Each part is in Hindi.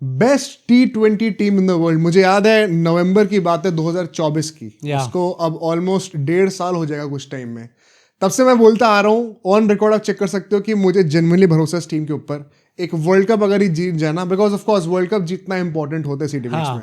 Best T20 team in the world, मुझे याद है नवंबर की बात है 2024 की। उसको अब ऑलमोस्ट 1.5 साल हो जाएगा कुछ टाइम में। तब से मैं बोलता आ रहा हूँ, ऑन रिकॉर्ड आप चेक कर सकते हो कि मुझे जेन्युइनली भरोसा है इस टीम के ऊपर। एक वर्ल्ड कप अगर ये जीत जाए ना, because of course world cup जीतना इंपॉर्टेंट होता है सिटी मैच में।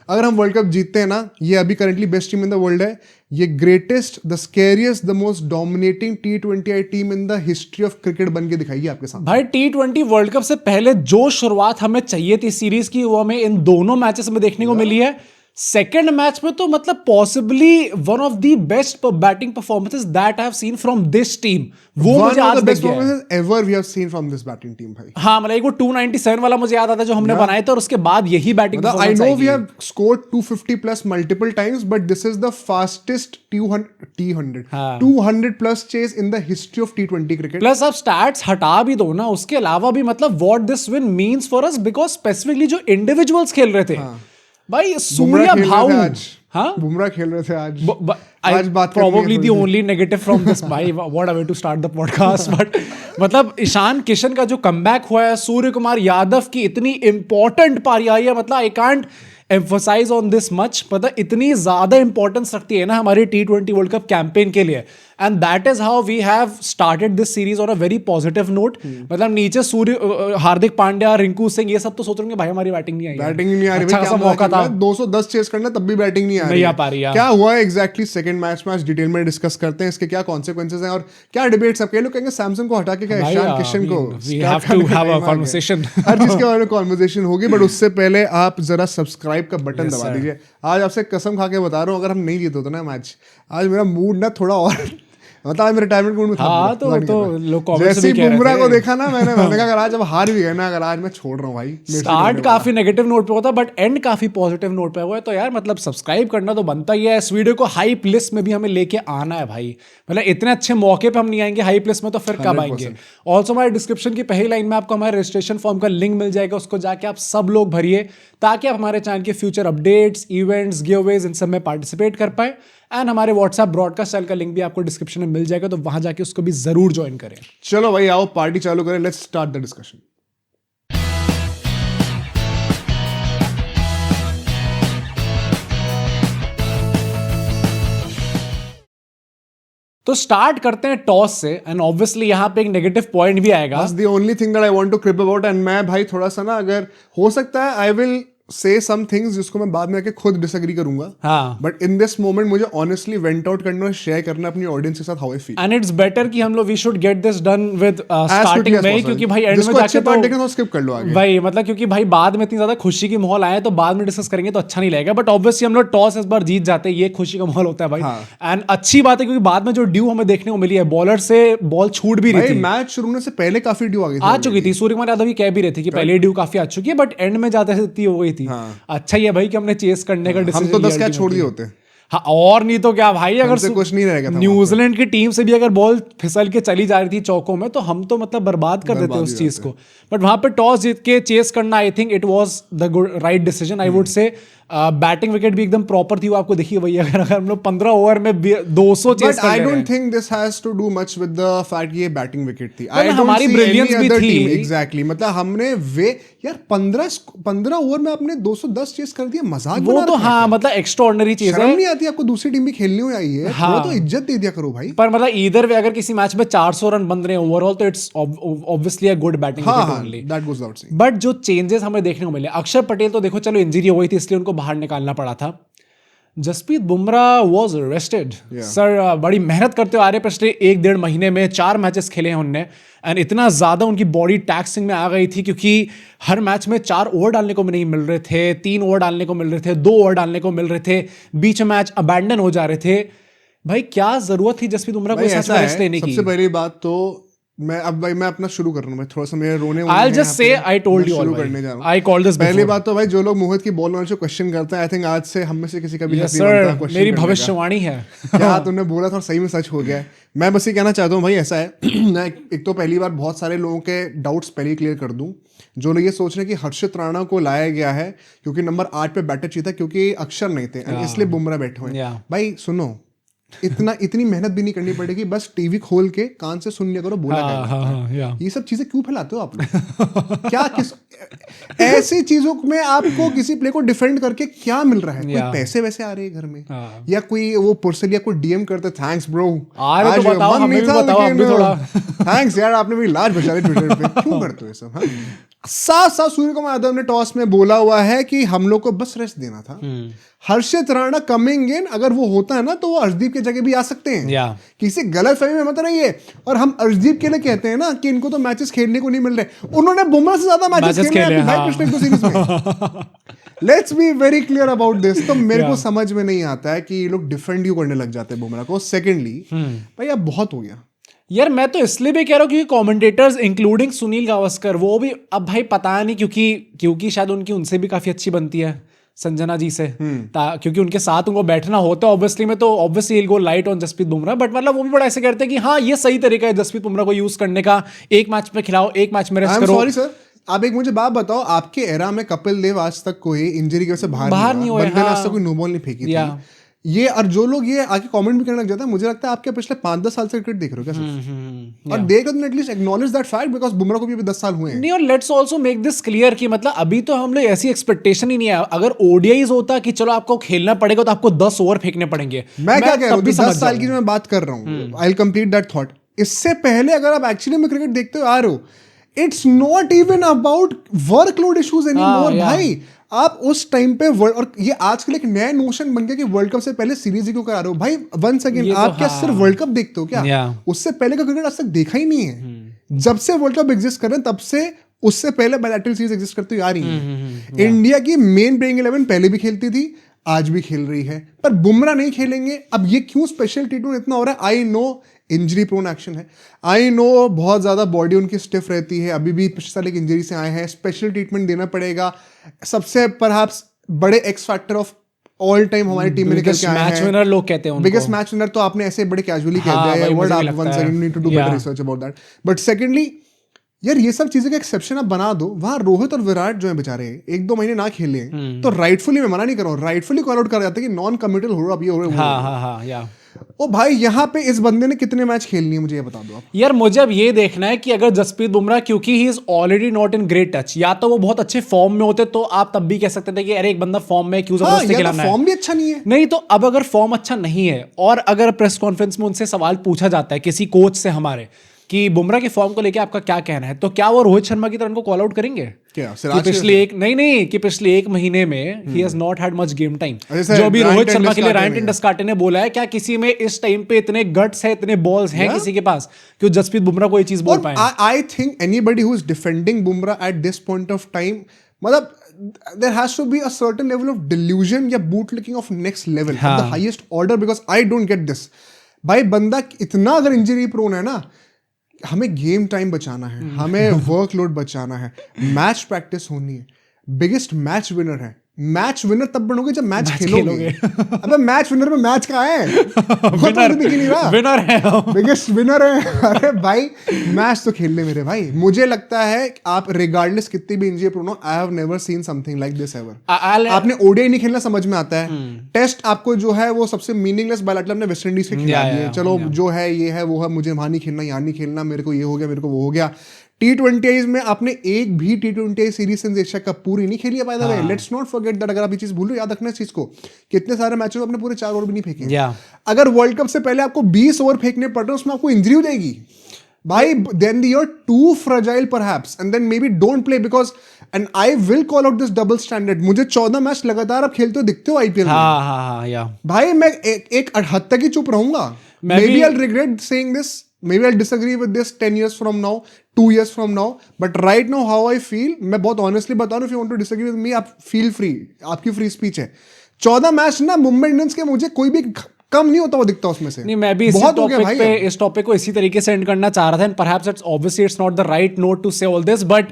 अगर हम वर्ल्ड कप जीतते हैं ना, ये अभी currently best team in the world है, ये greatest, the scariest, the most dominating T20 team in the history of cricket बन के दिखाएगी आपके सामने। भाई T20 वर्ल्ड कप से पहले जो शुरुआत हमें चाहिए थी सीरीज की, वो हमें इन दोनों मैचेस में देखने को मिली है। सेकेंड मैच में तो मतलब possibly one of the best batting performances that I have seen from this team, वो मुझे आज दिख गया है। Ever we have seen from this batting team भाई। हाँ, मतलब एक वो 297 वाला मुझे याद आता है जो हमने बनाया था, और उसके बाद यही batting performance I know we have scored 250 plus multiple times, but this is the fastest 200 plus chase in the history of T20 cricket. Plus आप स्टैट्स हटा भी दो ना, उसके अलावा भी मतलब what this win means for us, because specifically जो इंडिविजुअल्स खेल रहे थे भाई, सूर्या भाऊ, हाँ बुमराह खेल रहे थे आज। आज बात probably the only negative from this भाई, what a way to start the podcast, but मतलब ईशान किशन का जो कमबैक हुआ है, सूर्य कुमार यादव की इतनी इंपॉर्टेंट पारी आई है, मतलब I can't emphasise on this much, मतलब इतनी ज्यादा इंपॉर्टेंस रखती है ना हमारी T20 वर्ल्ड कप कैंपेन के लिए, and that is how we have started this series on a very positive note. मतलब नीचे सूर्य, हार्दिक पांड्या, रिंकू सिंह, ये सब तो सोच रहे होंगे भाई हमारी बैटिंग नहीं आई, बैटिंग नहीं आ रही, अच्छा मौका था, 210 चेस करना तब भी बैटिंग नहीं आ रही। क्या हुआ एग्जैक्टली सेकंड मैच में आज डिटेल में डिस्कस करते हैं, इसके क्या कॉन्सिक्वेंसेस हैं और क्या डिबेट्स हैं। कई लोग कहेंगे सैमसंग को हटा के क्या ईशान किशन को, we have to have a conversation, हर चीज के बारे में कॉन्वर्सेशन होगी, बट उससे पहले आप जरा सब्सक्राइब का बटन दबा दीजिए। आज आपसे कसम खा के बता रहा हूँ, अगर हम नहीं जीते होते ना मैच, आज मेरा मूड ना थोड़ा और मतलब आज मेरे रिटायरमेंट मूड में था। हाँ, तो लोग कमेंट्स जैसे ही बुमराह को देखा ना मैंने कहा अगर आज अब हार भी गए ना, अगर आज मैं छोड़ रहा हूँ भाई। स्टार्ट काफी नेगेटिव नोट पे होता है, बट एंड काफी पॉजिटिव नोट पे हुआ है, तो यार मतलब सब्सक्राइब करना तो बनता ही है। इस वीडियो को हाइप लिस्ट में भी हमें लेके आना है भाई, मतलब इतने अच्छे मौके पे हम नहीं आएंगे हाइप लिस्ट में, तो फिर कब आएंगे। ऑल्सो हमारे डिस्क्रिप्शन की पहली लाइन में आपको हमारे रजिस्ट्रेशन फॉर्म का लिंक मिल जाएगा, उसको जाके आप सब लोग भरिए, ताकि आप हमारे चैनल के फ्यूचर अपडेट्स, इवेंट्स, गिवअवेज, इन सब में पार्टिसिपेट कर पाए। एंड हमारे व्हाट्सएप ब्रॉडकास्ट चैनल का लिंक भी आपको डिस्क्रिप्शन में मिल जाएगा, तो वहां जाके उसको भी जरूर ज्वाइन करें। चलो भाई आओ पार्टी चालू करें, लेट्स स्टार्ट द डिस्कशन। तो स्टार्ट करते हैं टॉस से, एंड ऑब्वियसली यहाँ पे एक नेगेटिव पॉइंट भी आएगा। That's the only thing that I want to crib about, and मैं भाई थोड़ा सा ना, अगर हो सकता है I will say some things जिसको मैं बाद में आके खुद डिसएग्री करूंगा, हाँ, बट इन दिस मोमेंट मुझे ऑनेस्टली वेंट आउट करना और शेयर करना अपनी ऑडियंस के साथ how I feel, and it's better कि हम लोग we should get this done with starting में, क्योंकि भाई एंड में जाके तो स्किप कर लो आगे भाई, मतलब क्योंकि भाई बाद में इतनी ज्यादा खुशी की माहौल आए तो बाद में डिस्कस करेंगे तो अच्छा नहीं लगेगा। बट ऑब्वियसली हम लोग टॉस इस बार जीत जाते हैं, ये खुशी का माहौल होता है भाई, एंड अच्छी बात है क्योंकि बाद में जो ड्यू हमें देखने को मिली है, बॉलर से बॉल छूट भी रही थी, मैच शुरू होने से पहले काफी ड्यू आ चुकी थी। सूर्य कुमार यादव भी कह भी रहे थे कि पहले ड्यू काफी आ चुकी है, बट एंड में जाते इतनी हो गई थी। अच्छा ये भाई कि हमने चेस करने का डिसीजन, हम तो 10 कैच छोड़ दिए होते। हाँ, और नहीं तो क्या भाई, अगर कुछ नहीं रहेगा। न्यूजीलैंड की टीम से भी अगर बॉल फिसल के चली जा रही थी चौकों में, तो हम तो मतलब बर्बाद कर देते उस चीज को। बट वहां पे टॉस जीत के चेस करना, I think it was the right decision. I would say batting wicket भी एकदम प्रॉपर थी, वो आपको देखिए भैया, अगर हम लोग 15 ओवर में 200 चेस कर रहे हैं। I don't think this has to do much with the fact ये बैटिंग विकेट थी, हमारी ब्रिलियंस भी थी। एग्जैक्टली, मतलब हमने यार 15 ओवर में आपने 210 चेस कर दिया, मजाक वो तो हाँ, मतलब एक्स्ट्राऑर्डिनरी चीज है। शर्म नहीं आती आपको? दूसरी टीम भी खेलनी हो आई है, हाँ, तो इज्जत दे दिया करो भाई। पर मतलब ईदर वे अगर किसी मैच में 400 रन बन रहे हैं ओवरऑल, तो it's obviously a good batting wicket only, that goes without saying. But जो चेंजेस हमें देखने को मिले, अक्षर पटेल तो देखो चलो इंजरी हो गई थी इसलिए उनको बाहर निकालना पड़ा था। Jasprit Bumrah was rested sir, बड़ी मेहनत करते हुए आ रहे, पिछले 1-1.5 महीने में 4 मैचेस खेले हैं उनने, एंड इतना ज्यादा उनकी बॉडी टैक्सिंग में आ गई थी क्योंकि हर मैच में 4 ओवर डालने को नहीं मिल रहे थे, 3 ओवर डालने को मिल रहे थे, 2 ओवर डालने को मिल रहे थे, बीच में मैच अबैंडन हो जा रहे थे। भाई क्या जरूरत थी जसप्रीत बुमराह को ऐसा रेस्ट लेने की? सबसे पहली बात तो मैं अपना शुरू कर रहा हूं, मैं थोड़ा सा मेरे रोने I'll just say I told you all करने जा रहा हूं। I called this पहली बात तो भाई जो लोग मोहित की बॉल वाले क्वेश्चन करते हैं, आई थिंक आज से हम में से किसी का भी yes, sir, मेरी भविष्यवाणी है। क्या तुमने बोला था सही में सच हो गया है। मैं बस ये कहना चाहता हूँ भाई, ऐसा है मैं एक तो पहली बार बहुत सारे लोगों के डाउट्स पहले क्लियर कर दूं, जो लोग ये सोच रहे हैं कि हर्षित राणा को लाया गया है क्योंकि नंबर 8 पे बैटर चाहिए था, क्योंकि अक्षर नहीं थे, इसलिए बुमराह बैठे हुए हैं। भाई सुनो, इतनी मेहनत भी नहीं करनी पड़ेगी, बस टीवी खोल के कान से सुन लिया करो, बोला जाएगा। ये सब चीजें क्यों फैलाते हो आप लोग? क्या किस ऐसी चीजों में आपको किसी प्ले को डिफेंड करके क्या मिल रहा है? कोई पैसे वैसे आ रहे हैं घर में, या कोई वो पर्सन या कोई डीएम करते थैंक्स ब्रो, आज मन नहीं था, थैंक्स यार आपने मेरी लाज बचा ली ट्विटर पे। क्यों करते हो ये सब? साफ साफ सूर्यकुमार यादव ने टॉस में बोला हुआ है कि हम लोग को बस रेस्ट देना था। हर्षित राणा कमिंग इन, अगर वो होता है ना तो वो अर्शदीप की जगह भी आ सकते हैं। किसी गलत फहमी में मत नहीं है। और हम अर्शदीप के लिए कहते हैं ना कि इनको तो मैचेस खेलने को नहीं मिल रहे, उन्होंने बुमराह से ज्यादा मैचेस खेले हैं भाई पिछले 2 सीरीज में। Let's be very clear about this. तो मेरे को समझ में नहीं आता है कि ये लोग डिफेंड क्यों करने लग जाते हैं बुमराह को। सेकेंडली भाई अब बहुत हो गया यार। मैं तो इसलिए भी कह रहा हूँ क्योंकि कमेंटेटर्स इंक्लूडिंग सुनील गावस्कर वो भी अब भाई पता नहीं क्योंकि शायद उनकी उनसे भी काफी अच्छी बनती है संजना जी से, क्योंकि उनके साथ उनको बैठना होता है ऑब्वियसली में, तो obviously will go light on Jasprit Bumrah. But मतलब वो भी बड़ा ऐसे करते हैं कि हाँ ये सही तरीका है जसप्रीत बुमराह को यूज करने का, एक मैच में खिलाओ, एक मैच में रेस्ट करो। सॉरी सर, आप एक मुझे बात बताओ, आपके एरा में कपिल देव आज तक कोई इंजरी की वजह से बाहर नहीं हुआ, बंदे ने आज तक कोई नो बॉल नहीं फेंकी थी। ये और जो लोग ये आके कमेंट भी करने लग जाता है, मुझे लगता है आपके पिछले 5-10 साल से क्रिकेट देख रहे हो क्या सिर्फ? और they can at least acknowledge that fact because Bumrah को भी 10 साल हुए हैं। नहीं, और let's also make this clear कि मतलब अभी तो हम लोग ऐसी एक्सपेक्टेशन ही नहीं है। अगर ओडीआईज होता कि चलो आपको खेलना पड़ेगा तो आपको 10 ओवर फेंकने पड़ेंगे। मैं क्या कह रहा हूँ, 10 साल की जो मैं बात कर रहा हूँ, I will complete that thought. इससे पहले अगर आप एक्चुअली में क्रिकेट देखते हो आ रहे हो, it's not even about workload issues anymore भाई। आप उस टाइम पे वर्ल्ड, और ये आजकल एक नया नोशन बन गया कि वर्ल्ड कप से पहले सीरीज ही क्यों करा रहे हो भाई। वंस अगेन आप क्या सिर्फ वर्ल्ड कप देखते हो क्या? उससे पहले का क्रिकेट आज तक देखा ही नहीं है। जब से वर्ल्ड कप एग्जिस्ट कर रहे हैं तब से उससे पहले बायलैटरल सीरीज एग्जिस्ट करती हुई आ रही है। इंडिया की मेन प्लेइंग 11 पहले भी खेलती थी, आज भी खेल रही है, पर बुमराह नहीं खेलेंगे। अब ये क्यों स्पेशल ट्रीटमेंट इतना हो रहा है? I know injury prone action है, आई नो बहुत ज्यादा बॉडी उनकी स्टिफ रहती है, अभी भी पिछले साल एक इंजरी से आए हैं, स्पेशल ट्रीटमेंट देना पड़ेगा। सबसे परहैप्स बड़े x factor of all time हमारी टीम में निकल के आए हैं, मैच विनर लोग कहते हैं उनको। बिगेस्ट मैच विनर तो आपने ऐसे बड़े कैजुअली कह दिया है वर्ड, आप once again need to do better research about that. But secondly यार ये सब चीजें का एक्सेप्शन आप बना दो। वहां रोहित और विराट जो है बेचारे 1-2 महीने ना खेले तो राइटफुली मैं मना नहीं कर रहा हूँ, राइटफुली कॉल आउट कर जाता है कि नॉन कमिटल हो रहा, अब ये हो रहा है। ओ भाई यहाँ पे इस बंदे ने कितने मैच खेलनी है मुझे ये बता दो आप। यार मुझे अब ये देखना है कि अगर जसप्रीत बुमराह, क्योंकि he is already not in great touch, या तो वो बहुत अच्छे फॉर्म में होते तो आप तब भी कह सकते थे कि अरे एक बंदा फॉर्म में क्यों जबरदस्ती खिलाना है। फॉर्म भी अच्छा नहीं है। नहीं तो अब अगर फॉर्म अच्छा नहीं है और अगर प्रेस कॉन्फ्रेंस में उनसे सवाल पूछा जाता है किसी कोच से हमारे कि बुमराह के फॉर्म को लेके आपका क्या कहना है, तो क्या वो रोहित शर्मा की तरह उनको कॉल आउट करेंगे? क्या पिछले एक महीने में he has not had much game time. जो भी रोहित शर्मा के लिए रायन टिंडस्काटे ने बोला है, क्या किसी में इस टाइम पे इतने गट्स है, इतने बॉल्स हैं किसी के पास कि जसप्रीत बुमराह को ये चीज बोल पाए? I think anybody who is defending Bumrah at this point of time, मतलब there has to be a certain level of delusion या bootlicking of next level of the highest order, because I don't get this। भाई बंदा इतना अगर इंजरी प्रोन है ना, हमें गेम टाइम बचाना है, हमें वर्कलोड बचाना है, मैच प्रैक्टिस होनी है, बिगेस्ट मैच विनर है। मैच विनर तब बनोगे जब मैच खेलोगे। अबे मैच विनर में मैच कहाँ है? विनर है, बिगेस्ट विनर है। अरे भाई मैच तो खेल ले मेरे भाई। मुझे लगता है आप रिगार्डलेस कितनी भी इंजरी प्रोन हो, I have never seen something like this ever. आपने ओडीआई नहीं खेलना समझ में आता है, टेस्ट आपको जो है वो सबसे मीनिंगलेस बायलैटरल हमने वेस्ट इंडीज के खिला दिए, चलो जो है ये है वो है, मुझे वहां नहीं खेलना यहाँ नहीं खेलना, मेरे को ये हो गया मेरे को वो हो गया। T20 में आपने एक भी T20 series since Asia cup पूरी नहीं खेली है bye the way. Let's not forget that. अगर आप ये चीज भूल रहे हो, याद रखना इस चीज को, कितने सारे मैचेस आपने पूरे 4 ओवर भी नहीं फेंके। अगर वर्ल्ड कप से पहले आपको 20 ओवर फेंकने पड़ रहे हैं, उसमें आपको इंजरी हो जाएगी भाई, then you're too fragile perhaps, and then maybe don't play because, and I will call out this double standard। मुझे 14 मैच लगातार आप खेलते हो दिखते हो आईपीएल में। भाई मैं एक हद तक ही चुप रहूंगा। Maybe I'll regret saying this, maybe I'll disagree with this 10 years from now, 2 years from now, but right now how I feel, मैं बहुत honestly बता रहा हूँ। if you want to disagree with me, आप feel free, आपकी फ्री स्पीच है। 14 मैच ना मुंबई इंडियंस के मुझे कोई भी कम नहीं होता वो दिखता उसमें से। नहीं, मैं भी इस टॉपिक को इसी तरीके से एंड करना चाह रहा था, and perhaps it's obviously it's not the right note to say all this, but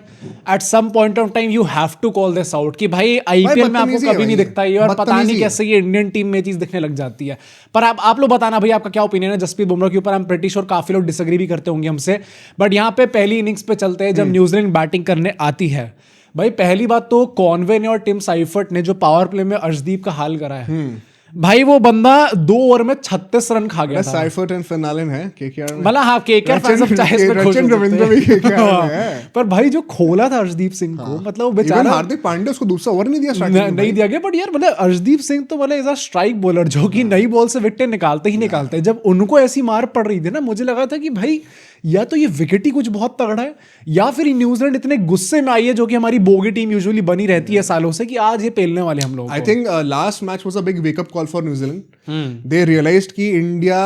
at some point of time you have to call this out कि भाई आईपीएल में आपको कभी नहीं दिखता ये, और पता नहीं कैसे ये इंडियन टीम में चीज दिखने लग जाती है। पर आप लोग बताना भाई आपका क्या ओपिनियन है जसप्रीत बुमराह के ऊपर। आई एम प्रीटी श्योर काफी लोग डिसएग्री भी करते होंगे हमसे, बट यहाँ पे पहली इनिंग्स पे चलते हैं जब न्यूजीलैंड बैटिंग करने आती है। भाई पहली बात तो कॉनवे ने और टिम साइफर्ट ने जो पावर प्ले में अर्शदीप का हाल करा है, भाई वो बंदा 2 ओवर में 36 रन खा गया था। साइफर्ट एंड फिनालन है केकेआर में। मतलब हाँ केकेआर फैंस अब चाहे इसमें खुश हो सकते रविंद्र भी केकेआर में हैं। है। पर भाई जो खोला था अर्शदीप सिंह को, मतलब वो इवन बेचारा हार्दिक पांड्या उसको दूसरा ओवर नहीं दिया स्टार्टिंग में नहीं दिया गया। बट यार मतलब अर्शदीप सिंह तो मतलब एज अ स्ट्राइक बॉलर जो कि नई बॉल से विकेटें निकालते ही निकालते हैं, जब उनको ऐसी मार पड़ रही थी ना, मुझे लगा था कि भाई या तो ये विकेट ही कुछ बहुत तगड़ा है, या फिर न्यूजीलैंड इतने गुस्से में आई है, जो कि हमारी बोगी टीम यूजुअली बनी रहती है सालों से, कि आज ये पेलने वाले हम लोग। I think last match was a big wake up call for New Zealand. They realized कि इंडिया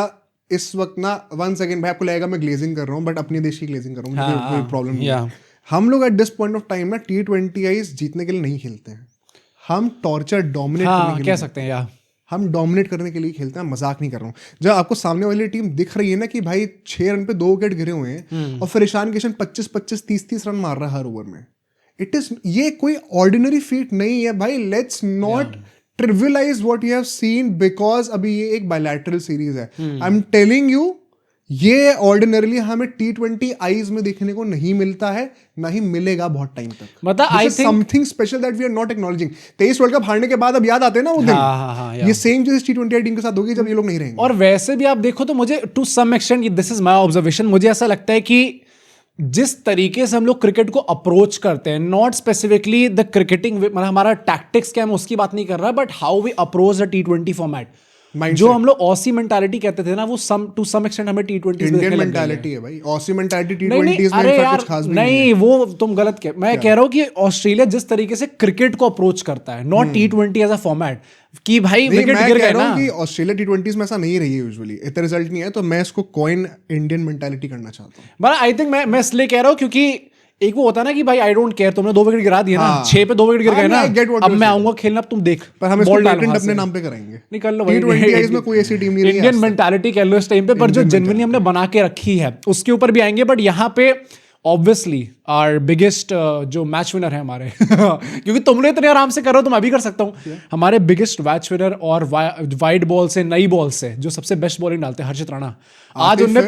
इस वक्त ना, वन सेकंड भाई आपको लगेगा मैं ग्लेजिंग कर रहा हूँ, बट अपने देश की ग्लेजिंग कर रहा हूँ, कोई प्रॉब्लम नहीं है। हम लोग at this point of time ना T20 जीतने के लिए नहीं खेलते हैं, हम टॉर्चर डोमिनेट करने के लिए कह सकते हैं यार, हम डोमिनेट करने के लिए खेलते हैं। मजाक नहीं कर रहा हूँ। जब आपको सामने वाली टीम दिख रही है ना कि भाई 6 रन पे 2 विकेट गिरे हुए हैं और फिर ईशान किशन 25-25 30-30 रन मार रहा है हर ओवर में, इट इज, ये कोई ऑर्डिनरी फीट नहीं है भाई। Let's not trivialise what you have seen, because अभी ये एक बायलैटरल सीरीज है। आई एम टेलिंग यू, ये ऑर्डिनरली हमें T20 आईज में देखने को नहीं मिलता है, ना ही मिलेगा बहुत टाइम तक। मतलब I think something special that we are not acknowledging. 23 world cup हारने के बाद अब याद आते हैं ना वो दिन, ये सेम चीज T20 टीम के साथ होगी जब ये लोग नहीं रहेंगे। और वैसे भी आप देखो तो मुझे to some extent, this is my observation, मुझे ऐसा लगता है कि जिस तरीके से हम लोग क्रिकेट को अप्रोच करते हैं, नॉट स्पेसिफिकली द क्रिकेटिंग, मतलब हमारा टैक्टिक्स क्या है मैं उसकी बात नहीं कर रहा, but how we approach the T20 format, जो हम लोग ऑसी मेंटालिटी कहते थे ना, वो टू सम एक्सटेंट हमें T20 इंडियन मेंटालिटी है भाई। ऑसी मेंटालिटी T20 में इनफैक्ट कुछ खास भी नहीं है। वो तुम गलत कह, मैं कह रहा हूँ कि ऑस्ट्रेलिया जिस तरीके से क्रिकेट को अप्रोच करता है, not T20 as a format, कि भाई विकेट गिर गए ना, कि ऑस्ट्रेलिया T20 में ऐसा नहीं रही है यूजुअली, इतना रिजल्ट नहीं है, तो मैं इसको कॉइन इंडियन मेंटालिटी करना चाहता हूँ। बट आई थिंक मैं इसलिए कह रहा हूँ क्योंकि एक वो होता है ना कि भाई आई डोंट केयर, तुमने 2 विकेट गिरा दिए ना, 6 पे 2 विकेट गिर गए ना, अब मैं आऊंगा खेलना, अब तुम देख, पर हम इसको पेटेंट अपने नाम पे कराएंगे। निकल लो T20 में कोई ऐसी टीम नहीं रही है। इंडियन मेंटालिटी कह लो इस टाइम पे, पर जो जेन्युइनली हमने बना के रखी है उसके ऊपर भी आएंगे। बट यहाँ पे ऑब्वियसली आवर बिगेस्ट जो मैच विनर है हमारे क्योंकि तुम लोग इतने आराम से कर रहे हो तो मैं भी कर सकता हूँ। हमारे बिगेस्ट मैच विनर और वाइड बॉल से, नई बॉल से जो सबसे बेस्ट बॉलिंग डालते हैं, हर्षित राणा, आज उनने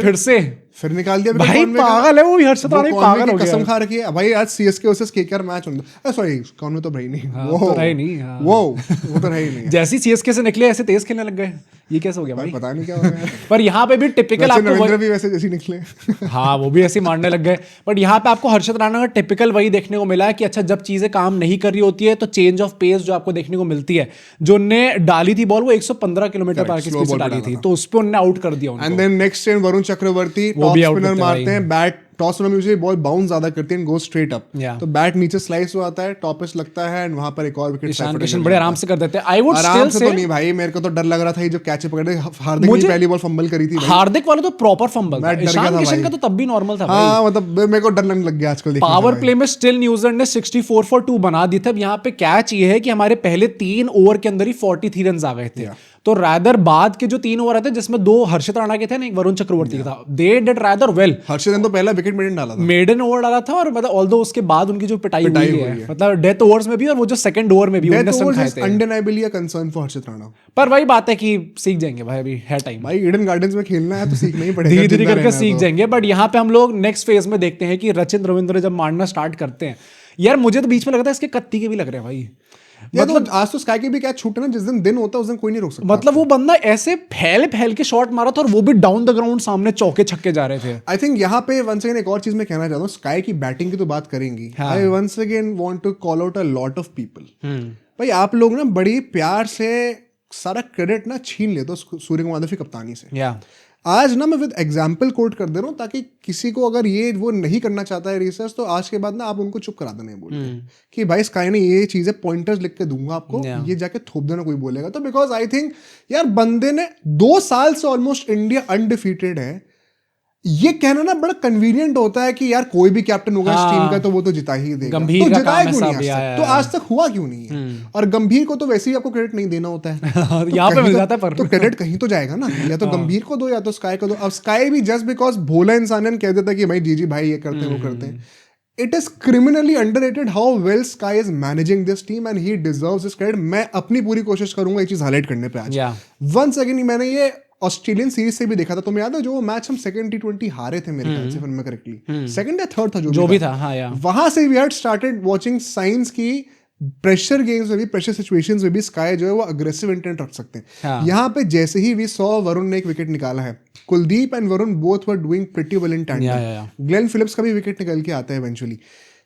फिर निकाल दिया। भाई पागल है वो, हर्षित राणा पागल हो गया, कसम खा रखी है भाई। आज CSK वर्सेस KKR मैच होता, सॉरी कौन तो भाई नहीं, वो तो रहे नहीं, वो तो रहे नहीं। जैसी CSK से निकले ऐसे तेज खेलने लग गए, ये कैसे हो गया भाई, पता नहीं क्या हो गया। पर यहाँ पे भी टिपिकल आपको भी वैसे जैसी निकले हाँ वो भी ऐसे मारने लग गए। बट यहाँ पे आपको हर्षित राणा का टिपिकल वही देखने को मिला है कि अच्छा जब चीजें काम नहीं कर रही होती है तो चेंज ऑफ पेस जो आपको देखने को मिलती है। जो उनने डाली थी बॉल वो 115 किलोमीटर पर स्पीड से डाली थी, तो उस पर उन्होंने आउट कर दिया। And then next time Varun Chakravarthy top spinner मारते हैं, बैट टॉस में यूजुअली बॉल बाउंस ज्यादा करती है, गो स्ट्रेट अप, तो बैट नीचे स्लाइस हो आता है, टॉपिस लगता है, एंड वहां पर एक और विकेट ईशान किशन बड़े आराम से कर देते हैं। आई वुड स्टिल से तो नहीं भाई, मेरे को तो डर लग रहा था ये जो कैच पकड़े, हार्दिक ने पहली बॉल फंबल करी थी। हार्दिक वाला तो प्रॉपर फंबल था, ईशान किशन का तो तब भी नॉर्मल था। हाँ मतलब मेरे को डर लगने लग गया आजकल। पावर प्ले में स्टिल न्यूजीलैंड ने 64 for 2 बना दी थी। अब यहाँ पे कैच ये है कि हमारे पहले 3 ओवर के अंदर ही 43 रन आ गए थे, तो रादर बाद के जो 3 ओवर आते जिसमें 2 हर्षित राणा के थे ना, एक वरुण चक्रवर्ती का था, दे डिड रादर वेल। हर्षित ने तो पहला विकेट मेडन ओवर डाला था, और मतलब ऑल्दो उसके बाद उनकी जो पिटाई हुई है, मतलब डेथ ओवर्स में भी और वो जो सेकंड ओवर में भी 19 रन खाए थे। अनडेनाइबली अ कंसर्न फॉर हर्षित राणा, पर वही बात है कि सीख जाएंगे भाई, अभी है टाइम भाई। ईडन गार्डन्स में खेलना है तो सीखना ही पड़ेगा, धीरे धीरे करके सीख जाएंगे। बट यहाँ पे हम लोग नेक्स्ट फेज में देखते हैं कि रचिन रविंद्र जब मारना स्टार्ट करते हैं, यार मुझे तो बीच में लगता है इसके कत्ती के भी लग रहे हैं भाई। मतलब तो आज तो स्काई के भी कैच छूटे ना, जिस दिन होता है उस दिन कोई नहीं रोक सकता। मतलब वो बंदा ऐसे फैल के शॉट मारा था, और वो भी डाउन द ग्राउंड सामने चौके छक्के जा रहे थे। आई थिंक यहाँ पे वंस अगेन एक और चीज मैं कहना चाहता हूँ, स्काई की बैटिंग की तो बात करेंगी। I once again want to call out a lot of people. भाई आप लोग ना बड़ी प्यार से सारा क्रेडिट ना छीन लेते हो सूर्यकुमार की कप्तानी से। आज ना मैं विद एग्जाम्पल कोट कर दे रहा हूँ, ताकि किसी को अगर ये वो नहीं करना चाहता है रिसर्च, तो आज के बाद ना आप उनको चुप करा देना बोल कि भाई स्काई ने ये चीजें पॉइंटर्स लिख के दूंगा आपको, ये जाके थोप देना कोई बोलेगा तो। बिकॉज आई थिंक यार बंदे ने 2 साल से ऑलमोस्ट इंडिया अनडिफीटेड है। ये कहना ना बड़ा कन्वीनियंट होता है कि यार कोई भी कैप्टन होगा इस टीम का तो वो तो जिता ही देगा, तो जिताया क्यों नहीं आज तक? तो आज तक हुआ क्यों नहीं है? और गंभीर को तो वैसे ही आपको क्रेडिट नहीं देना होता है तो यहाँ पे मिल जाता है, पर तो क्रेडिट कहीं तो जाएगा ना, या तो गंभीर को दो या तो स्काई को दो। अब स्काई भी जस्ट बिकॉज भोला इंसान कह देता है कि भाई जी भाई ये करते हैं वो करते हैं। It is criminally underrated how well Sky is managing this team and he deserves this credit. मैं अपनी पूरी कोशिश करूंगा ये चीज हाईलाइट करने पे आज। Once again मैंने ये ऑस्ट्रेलियन सीरीज से भी देखा था, तुम्हें याद है जो मैच हम सेकंड T20 हारे थे मेरे ख्याल से, फिर मैं करेक्टली सेकंड या थर्ड था जो भी था, हाँ, वहां से we had started watching signs की प्रेशर गेम्स में भी, प्रेशर सिचुएशंस में भी स्काई जो है वो अग्रेसिव इंटेंट रख सकते हैं। हाँ। यहाँ पे जैसे ही वी सॉ वरुण ने एक विकेट निकाला है, Kuldeep and Varun both were doing pretty well in tandem. Glenn Phillips का भी विकेट निकल के आता है इवेंचुअली।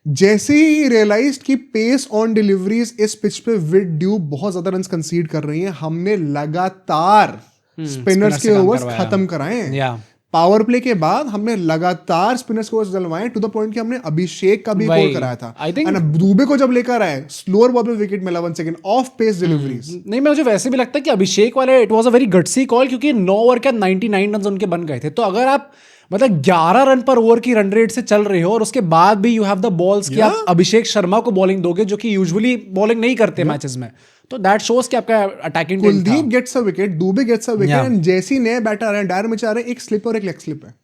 जैसे ही रियलाइज कि पेस ऑन डिलीवरीज इस पिच पे विद ड्यू बहुत ज्यादा रन कंसीड कर रही हैं, हमने लगातार स्पिनर्स के ओवर्स खत्म कराए हैं। पावर प्ले के बाद हमने लगातार स्पिनर्स को डलवाए टू द पॉइंट कि हमने अभिषेक का भी गोल कराया था। दुबे को जब लेकर आए, स्लोअर बॉल पे विकेट मिला 1 सेकंड, ऑफ पेस डिलीवरीज। नहीं, मुझे वैसे भी लगता है कि अभिषेक वाले it was a very gutsy call, क्योंकि 9 ओवर का 99 रन उनके बन गए थे। तो अगर आप मतलब 11 रन पर ओवर की रन रेट से चल रहे हो और उसके बाद भी यू हैव द बॉल्स कि आप अभिषेक शर्मा को बॉलिंग दोगे, जो कि यूजुअली बॉलिंग नहीं करते मैचेस में, तो दैट शोज कि आपका attacking Kuldeep gets a wicket, Dube gets a wicket, and जैसी नए बैटर आ रहे हैं, डायर में आ रहे हैं, एक स्लिप और एक लेग स्लिप है।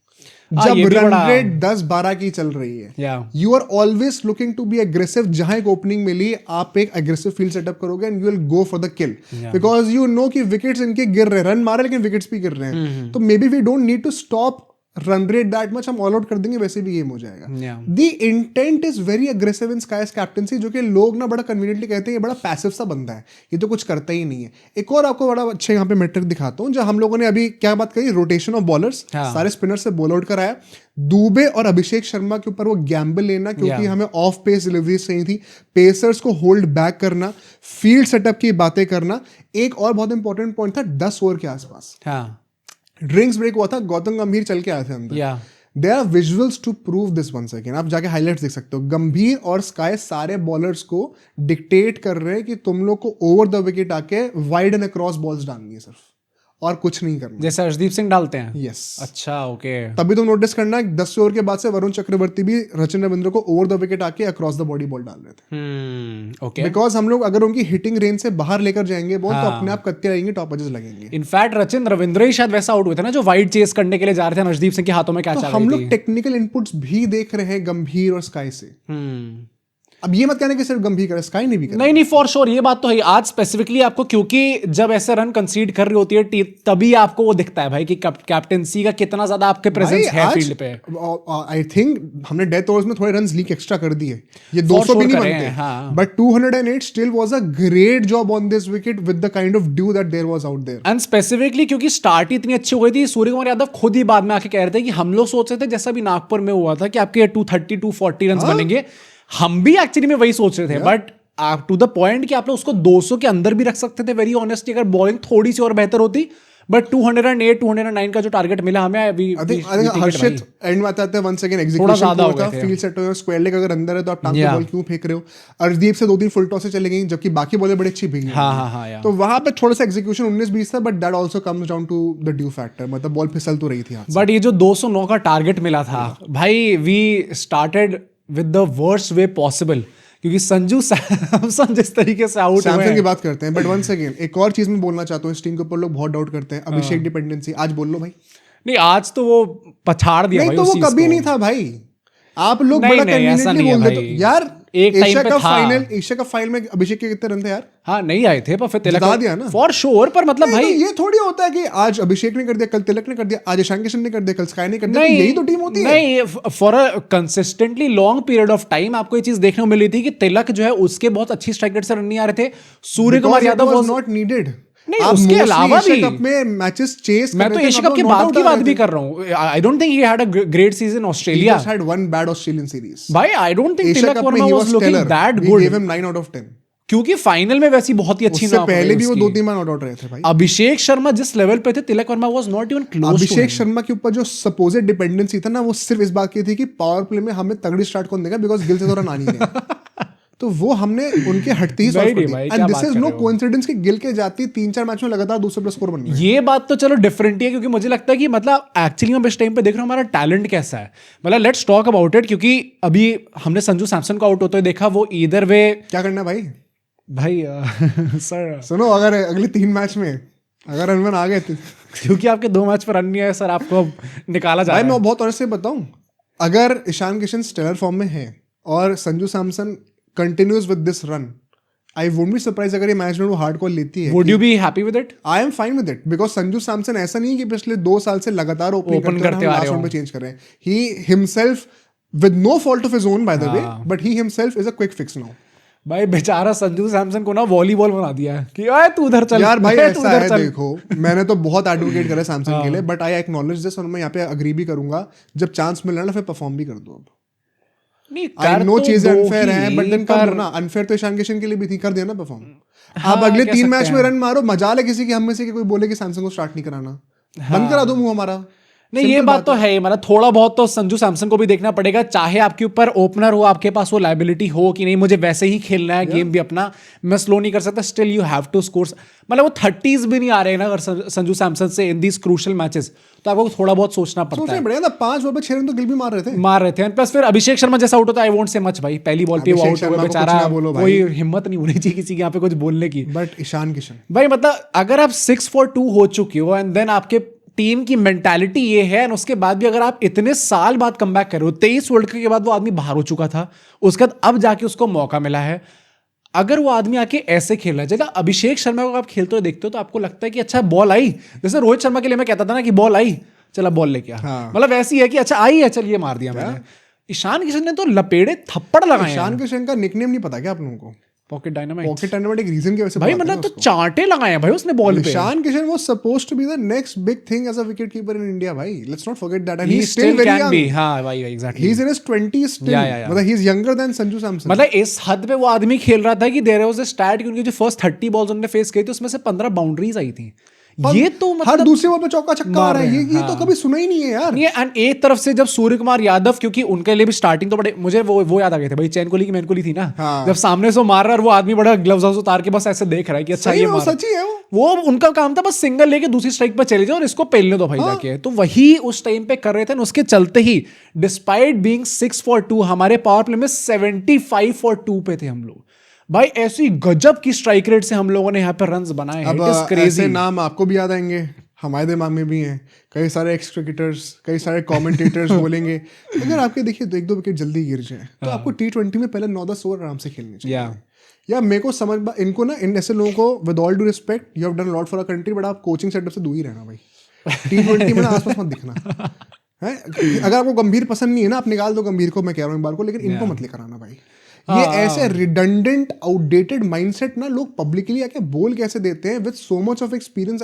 जब रन रेट 10-12 की चल रही है, you are always looking to be aggressive. जहां एक ओपनिंग मिली, आप एक एग्रेसिव फील्ड सेटअप करोगे and you will go for the kill, because you know कि विकेट्स इनके गिर रहे हैं, रन मारे लेकिन विकेट्स भी गिर रहे हैं। तो maybe we don't need to stop run rate that much, हम ऑल आउट कर देंगे, वैसे भी गेम हो जाएगा। The intent is very aggressive in Sky's captaincy, जो कि लोग ना बड़ा कन्वीनियंटली कहते हैं ये बड़ा पैसिव सा बंदा है, ये तो कुछ करता ही नहीं है। एक और आपको बड़ा अच्छा यहाँ पे मैट्रिक दिखाता हूँ, जो हम लोगों ने अभी क्या बात कही, रोटेशन ऑफ बॉलर्स, सारे स्पिनर से बॉल आउट कराया। दुबे और अभिषेक शर्मा के ऊपर वो गैम्बल लेना, क्योंकि हमें ऑफ पेस डिलीवरी चाहिए थी, पेसर्स को होल्ड बैक करना, फील्ड सेटअप की बातें करना। एक और बहुत इंपॉर्टेंट पॉइंट था 10 ओवर के आसपास ड्रिंक्स ब्रेक हुआ था, गौतम गंभीर चल के आए थे अंदर। There are visuals to prove this once again, आप जाके हाइलाइट्स देख सकते हो। गंभीर और स्काई सारे बॉलर्स को डिक्टेट कर रहे हैं कि तुम लोग को ओवर द विकेट आके वाइड एंड अक्रॉस बॉल्स डालनी है सिर्फ, और कुछ नहीं करना, जैसे अर्शदीप सिंह डालते हैं। यस। अच्छा, ओके। तभी तुम नोटिस करना 10 ओवर के बाद से वरुण चक्रवर्ती भी रचिन रविंद्र को ओवर द विकेट आके अक्रॉस द बॉडी बॉल डाल रहे थे। ओके। बिकॉज हम लोग अगर उनकी हिटिंग रेंज से बाहर लेकर जाएंगे बॉल, तो अपने आप कत्ते आएंगे, टॉप एजेस लगेंगे। इनफैक्ट रचिन रविंद्र ही शायद वैसा आउट हुए थे ना, जो वाइड चेस करने के लिए जा रहे थे, अर्शदीप सिंह के हाथों में कैच आ गई थी। हम लोग टेक्निकल इनपुट्स भी देख रहे हैं गंभीर और स्काई से। अब ये मत कहना कि सिर्फ गंभीर करे, स्काई ने भी करा। नहीं, फॉर श्योर ये बात तो है। आज स्पेसिफिकली आपको, क्योंकि जब ऐसे रन कंसीड कर रही होती है तभी आपको वो दिखता है भाई कि कैप्टेंसी का कितना ज्यादा आपके प्रेजेंस है फील्ड पे। आई थिंक हमने डेथ ओवर्स में थोड़े रन्स लीक एक्स्ट्रा कर दिए, ये 200 भी नहीं बनते, but 208 still was a great job on this wicket with the kind of dew that there was out there. And specifically क्योंकि स्टार्ट ही इतनी अच्छी हो गई थी, सूर्य कुमार यादव खुद ही बाद में आके कह रहे थे कि हम लोग सोच रहे थे जैसा भी नागपुर में हुआ था कि आपके 230 240 रन बनेंगे, हम भी एक्चुअली में वही सोच रहे थे, बट टू द पॉइंट कि आप लोग उसको 200 के अंदर भी रख सकते थे। वेरी ऑनेस्टली, अगर बॉलिंग थोड़ी सी और बेहतर होती, बट 208 209 का जो टारगेट मिला हमें, हर्षित एंड में आता है वंस अगेन एग्जीक्यूशन थोड़ा था, फील्ड सेट हो, स्क्वायर लेग अगर अंदर है तो आप टांग पे बॉल क्यों फेंक रहे हो। अर्शदीप से 2-3 फुल टॉस से चले गई, जबकि बाकी बॉलर बड़ी अच्छी भीगी। तो वहां पे थोड़ा सा एग्जीक्यूशन 19-20 था, but that also comes down to the dew factor, मतलब बॉल फिसल तो रही थी। बट ये जो 209 का टारगेट मिला था भाई, we started with the worst way possible, क्योंकि संजू सैमसन जिस तरीके से आउट सैमसन की बात करते हैं, बट वंस अगेन एक और चीज मैं बोलना चाहता हूँ, इस टीम के ऊपर लोग बहुत डाउट करते हैं, अभिषेक डिपेंडेंसी। आज बोल लो भाई। नहीं, आज तो वो पछाड़ दिया नहीं, तो वो कभी नहीं था भाई, आप लोग बड़ा कन्वीनियंटली बोल देते यार। एशिया कप फाइनल में अभिषेक के कितने रन थे यार? हाँ, नहीं आए थे, पर फिर तिलक जिता दिया ना फॉर श्योर। पर मतलब भाई ये थोड़ी होता है कि आज अभिषेक ने कर दिया, कल तिलक ने कर दिया, आज ईशान किशन ने कर दिया, कल स्काई ने कर दिया, यही तो टीम होती है। नहीं, for a consistently long period of time आपको ये चीज देखने को मिली थी कि तिलक जो है उसके बहुत अच्छी स्ट्राइक रेट से रन नहीं आ रहे थे। Surya Kumar Yadav was not needed. नहीं, उसके अलावा भी कप में मैचेस चेस मैं तो एशिया कप के बाद की बात भी कर रहा हूं। आई don't think he had a great season Australia. He just had one bad Australian series. भाई आई don't think Tilak Varma was looking that good. We gave him 9 out of 10. क्योंकि फाइनल में वैसी बहुत ही अच्छी उससे पहले भी वो 2-3 बार नॉट आउट रहे थे भाई। अभिषेक शर्मा जिस लेवल पे थे, Tilak Varma was not even close. Abhishek Sharma के ऊपर जो सपोज्ड डिपेंडेंसी था ना, वो सिर्फ इस बात की थी कि पावर प्ले में हमें तगड़ी स्टार्ट कौन देगा, बिकॉज गिल से तो रन आ नहीं रहे। तो वो हमने उनके हटते ही सॉल्व कर दी। And this is no coincidence कि गिल के जाती 3-4 मैच में लगातार 200+ स्कोर बन गए। ये बात तो चलो डिफरेंट है, क्योंकि मुझे लगता है कि मतलब एक्चुअली मैं इस टाइम पे देख रहा हूँ हमारा टैलेंट कैसा है। मतलब लेट्स टॉक अबाउट इट, क्योंकि अभी हमने संजू सैमसन को आउट होते हुए देखा। वो ईदर वे क्या करना है भाई सर सुनो, अगर अगले 3 मैच में अगर रन आ गए, क्योंकि आपके 2 मैच पर रन नहीं आए सर, आपको निकाला जाए। मैं बहुत ऑनेस्ट से बताऊं, अगर ईशान किशन स्टेलर फॉर्म में है और Sanju Samson continues with this run, I would be surprise अगर ये मैच में वो हार्ड कॉल लेती है। Would you be happy with it? I am fine with it, because Sanju Samson ऐसा नहीं है कि पिछले 2 साल से लगातार ओपन करते लास्ट राउंड में चेंज कर रहे हैं। He himself with no fault of his own by the way, but he himself is a quick fix now. भाई बेचारा संजू सैमसन को ना वॉलीबॉल बना दिया है कि ओए तू उधर चल यार भाई तू ऐसा उधर है, चल। देखो मैंने तो बहुत एडवोकेट करा सैमसंग के लिए, बट आई एक्नॉलेज दिस और मैं यहाँ पे अग्री भी करूंगा, जब चांस मिल रहा है ना फिर परफॉर्म भी कर दो। अब नहीं आई कर नो तो चीजें दो अनफेयर है, ही, बट देन कर पर दो ना। अनफेयर तो ईशान किशन के लिए भी थी, कर दिया ना परफॉर्म। हाँ, आप अगले कह 3 सकते मैच में हैं। रन मारो, मजाल है किसी की हम में से कि कोई बोले कि सैमसंग को स्टार्ट नहीं कराना, बंद करा दो मुंह हमारा। नहीं ये बात तो है ही, मतलब थोड़ा बहुत तो संजू सैमसन को भी देखना पड़ेगा, चाहे आपके ऊपर ओपनर हो, आपके पास वो लाइबिलिटी हो कि नहीं मुझे वैसे ही खेलना है गेम भी अपना, मैं स्लो नहीं कर सकता, still you have to score. मतलब वो 30s भी नहीं आ रहे हैं ना अगर संजू सैमसन से इन दीज क्रूशियल मैचेस, तो आपको थोड़ा बहुत सोचना पड़ता सोचना है। पड़ेगा ना, 5 बॉल पे 6 रन तो गिल भी मार रहे थे। प्लस फिर अभिषेक शर्मा जैसा आउट होता है, आई वोंट से मच भाई, पहली बॉल पे वो अभिषेक आउट हो शर्मा गया को कुछ बेचारा, ना बोलो भाई। कोई हिम्मत नहीं होनी चाहिए किसी की यहाँ पे कुछ बोलने की। बट ईशान किशन भाई मतलब अगर आप 6 for 2 हो चुके हो एंड देन आपके टीम की मेंटालिटी ये है, और उसके बाद भी अगर आप इतने साल बाद कम बैक कर रहे हो, 23 वर्ल्ड कप के बाद वो आदमी बाहर हो चुका था, उसके बाद अब जाके उसको मौका मिला है, अगर वो आदमी आके ऐसे खेलना चाहिए। अभिषेक शर्मा को आप खेलते हुए देखते हो तो आपको लगता है कि अच्छा बॉल आई, जैसे रोहित शर्मा के लिए मैं कहता था ना कि बॉल आई चला बॉल लेके आ, हाँ। मतलब ऐसी है कि अच्छा आई है चल ये मार दिया मैंने। ईशान किशन ने तो लपेड़े थप्पड़ लगाए। ईशान किशन का निकनेम नहीं पता क्या आप लोगों को? Pocket dynamite. पॉकेट डायनामाइट एक रीजन की वजह से भाई बुलाते हैं मतलब तो उसको। चांटे लगाए हैं भाई उसने बॉल पे। Ishan Kishan was supposed to be the next big thing as a wicket keeper in India भाई, let's not forget that, and he He is still still very can be, young. हाँ भाई exactly. He is in his 20s still, Yeah. मतलब he is younger than Sanju Samson. मतलब इस हद पे वो आदमी खेल रहा था कि देयर वाज अ स्टैट कि उनकी जो फर्स्ट 30 बॉल्स उन्होंने फेस की थी उसमें से 15 बाउंड्रीज आई थी। ये तो हर मतलब दूसरे बॉल पे चौका छक्का आ रहा है, ये तो कभी सुना ही नहीं है यार। ये एंड एक तरफ से जब सूर्य कुमार यादव, क्योंकि उनके लिए भी स्टार्टिंग तो बड़े, मुझे वो याद आ गए थे भाई, चैन कोहली की मैन कोहली थी ना, हाँ। जब सामने से वो मार रहा है और वो आदमी बड़ा ग्लव्स उतार के बस ऐसे देख रहा है कि अच्छा सही ये में वो मार, सच ही है वो उनका काम था बस सिंगल लेके दूसरी स्ट्राइक पर चले जाओ और इसको पेलने दो भाई जाके, तो वही उस टाइम पे कर रहे थे। उसके चलते ही डिस्पाइट बीइंग 6 for 2 हमारे पावर प्ले में 75 for 2 पे थे हम लोग भाई। ऐसी गजब की स्ट्राइक रेट से हम लोगों ने यहाँ पे रन्स बनाए हैं, अब इट इज क्रेजी। ऐसे नाम आपको भी याद आएंगे, हमारे दिमाग में भी हैं, कई सारे एक्स क्रिकेटर्स, कई सारे कमेंटेटर्स बोलेंगे अगर आपके देखिए 1-2 विकेट जल्दी गिर जाए तो आपको T20 में पहले 9-10 ओवर आराम से खेलनी चाहिए। या मेरे को समझ इनको ना, इन ऐसे लोगों को with all do respect, you have done lot for a country, but आप कोचिंग सेटअप से दूर ही रहना भाई। T20 में ना आसपास मत दिखना है। अगर आपको गंभीर पसंद नहीं है ना, आप निकाल दो गंभीर को, मैं कह रहा हूँ एक बार को, लेकिन इनको मत लेकर आना भाई। ये ऐसे रिडंडेंट आउटडेटेड माइंडसेट ना लोग पब्लिकली आके बोल कैसे देते हैं with so much of experience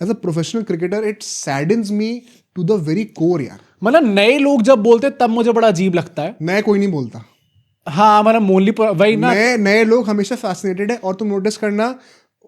as a professional cricketer, it saddens me to the very core यार। मतलब नए लोग जब बोलते तब मुझे बड़ा अजीब लगता है। नया कोई नहीं बोलता। हाँ मतलब मोनली वही ना, नए लोग हमेशा फैसिनेटेड है। और तुम नोटिस करना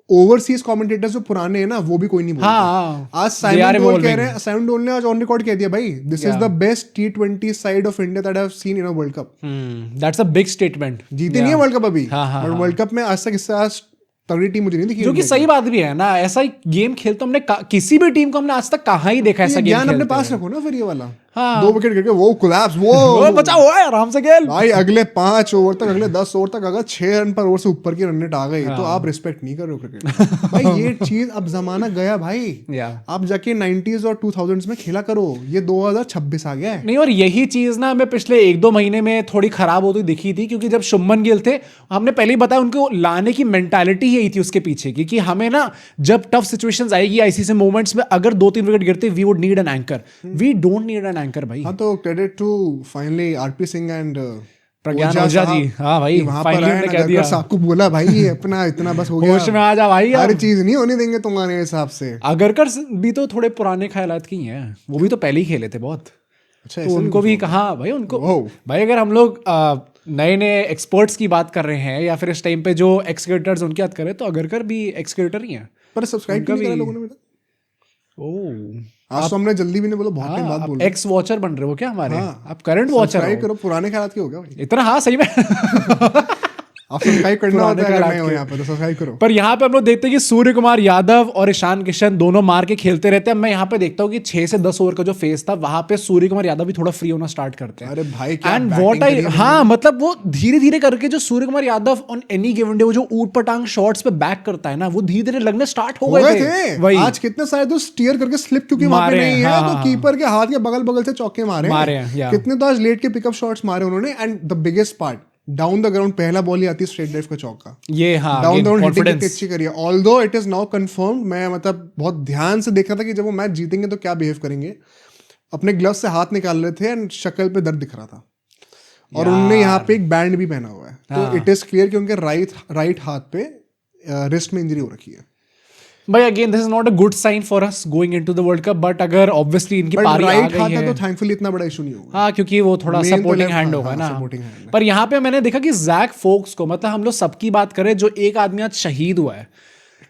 ओवरसीज कमेंटेटर्स जो पुराने हैं ना, वो भी कोई नहीं बोलता। हाँ, आज साइमन डोल कह रहे हैं, साइमन डोल ने आज ऑन रिकॉर्ड कह दिया भाई, this is the best T20 side of India that I have seen in a world cup. That's a big statement. जीते नहीं है वर्ल्ड कप अभी, हाँ, बट वर्ल्ड कप में आज तक इससे आज तगड़ी टीम मुझे नहीं दिखी। जो कि सही बात भी है ना, ऐसा ही गेम खेलते हमने किसी भी टीम को हमने आज तक कहाँ ही देखा ऐसा गेम ज्ञान अपने खेलते पास हुए। रखो ना फिर ये वाला। हाँ। 2 विकेट गिर गए, वो कोलैप्स, वो बचाओ आराम से खेल भाई। अगले 5 ओवर तक, अगले 10 ओवर तक अगर 6 रन पर ओवर से ऊपर की रन रेट आ गई तो आप रिस्पेक्ट नहीं कर रहे हो क्रिकेट भाई। ये चीज अब जमाना गया भाई। आप जाके 90s और 2000s में खेला करो, ये 2026 आ गया है। नहीं, और यही चीज ना हमें पिछले 1-2 महीने में थोड़ी खराब होती दिखी थी, क्योंकि जब शुभमन गिल थे, हमने पहले ही बताया उनको लाने की मेंटालिटी यही थी उसके पीछे की, कि हमें ना जब टफ सिचुएशंस आएगी आईसीसी मोमेंट्स में अगर 2-3 विकेट गिरते, we would need an anchor, we don't need an anchor भाई। हाँ तो credit to finally RP Singh and Pragyan Ojha ji. हाँ भाई, वहां पर finally आए उन्होंने ना, कह दिया। गरकर साहब को बोला भाई ये अपना इतना बस हो गया, होश में आ जा भाई। हर चीज नहीं होने देंगे तुम्हारे हिसाब से। अगरकर भी तो थोड़े पुराने ख्यालात की हैं, वो भी तो पहले ही खेले थे बहुत। अच्छा, तो उनको भी कहा भाई, उनको Wow. भाई अगर हम लोग नए नए एक्सपर्ट्स की बात कर रहे हैं या फिर इस टाइम पे जो एक्स क्रिकेटर्स उनकी बात करें, तो अगरकर भी एक्स क्रिकेटर ही हैं। पर सब्सक्राइब नहीं करा लोगों ने बेटा। ओह, आज तो हमने जल्दी भी नहीं बोला, बहुत टाइम बाद बोल एक्स वॉचर बन रहे हो क्या हमारे? हाँ। आप करंट वॉचर सब्सक्राइब करो, पुराने ख्यालात के हो गया भाई। इतना? हाँ सही में आप सब्सक्राइब करना होता है, पुराने अगर ख्यालात नए हो के। यहाँ पे तो सब्सक्राइब करो। पर यहाँ पे हम लोग देखते हैं कि सूर्य कुमार यादव और ईशान किशन दोनों मार के खेलते रहते हैं। मैं यहाँ पे देखता हूँ कि 6 से 10 ओवर का जो फेज था, वहां पे सूर्य कुमार यादव भी थोड़ा फ्री होना स्टार्ट करते हैं। अरे भाई क्या एंड batting व्हाट आई, करी है हाँ मतलब वो धीरे धीरे करके जो Surya Kumar Yadav on any given day वो जो ऊट पटांग शॉट्स पे बैक करता है ना, वो धीरे धीरे लगने स्टार्ट हो गए थे। वही आज कितने सारे तो स्टीयर करके स्लिप क्योंकि वहां पे मारे नहीं हैं, है, हाँ, तो कीपर के हाथ के बगल बगल से चौके मारे हैं, yeah. कितने तो आज लेट के पिकअप शॉट्स मारे उन्होंने। And the biggest part, down the ground पहला बॉल ही आती है स्ट्रेट ड्राइव का चौका। ये हाँ, down the ground hitting confidence अच्छी करी है। Although it is now confirmed, मैं मतलब बहुत ध्यान से देख रहा था कि जब वो मैच जीतेंगे तो क्या बिहेव करेंगे। अपने ग्लव्स से हाथ निकाल रहे थे एंड शक्ल पे दर्द दिख रहा था। और उनने यहाँ पे एक बैंड भी पहना हुआ है, तो इट इज क्लियर कि उनके राइट हाथ पे रिस्ट में इंजरी हो रखी है। भाई again this is not a good sign for us going into the world cup, but अगर ऑब्वियसली इनकी पारी आ राइट गई हाथ है है तो थैंकफुली इतना बड़ा इशू नहीं होगा। हाँ, क्योंकि वो थोड़ा सपोर्टिंग हैंड होगा ना। पर यहाँ पे मैंने देखा कि जैक फोक्स को, मतलब हम लोग सबकी बात करें, जो एक आदमी आज शहीद हुआ है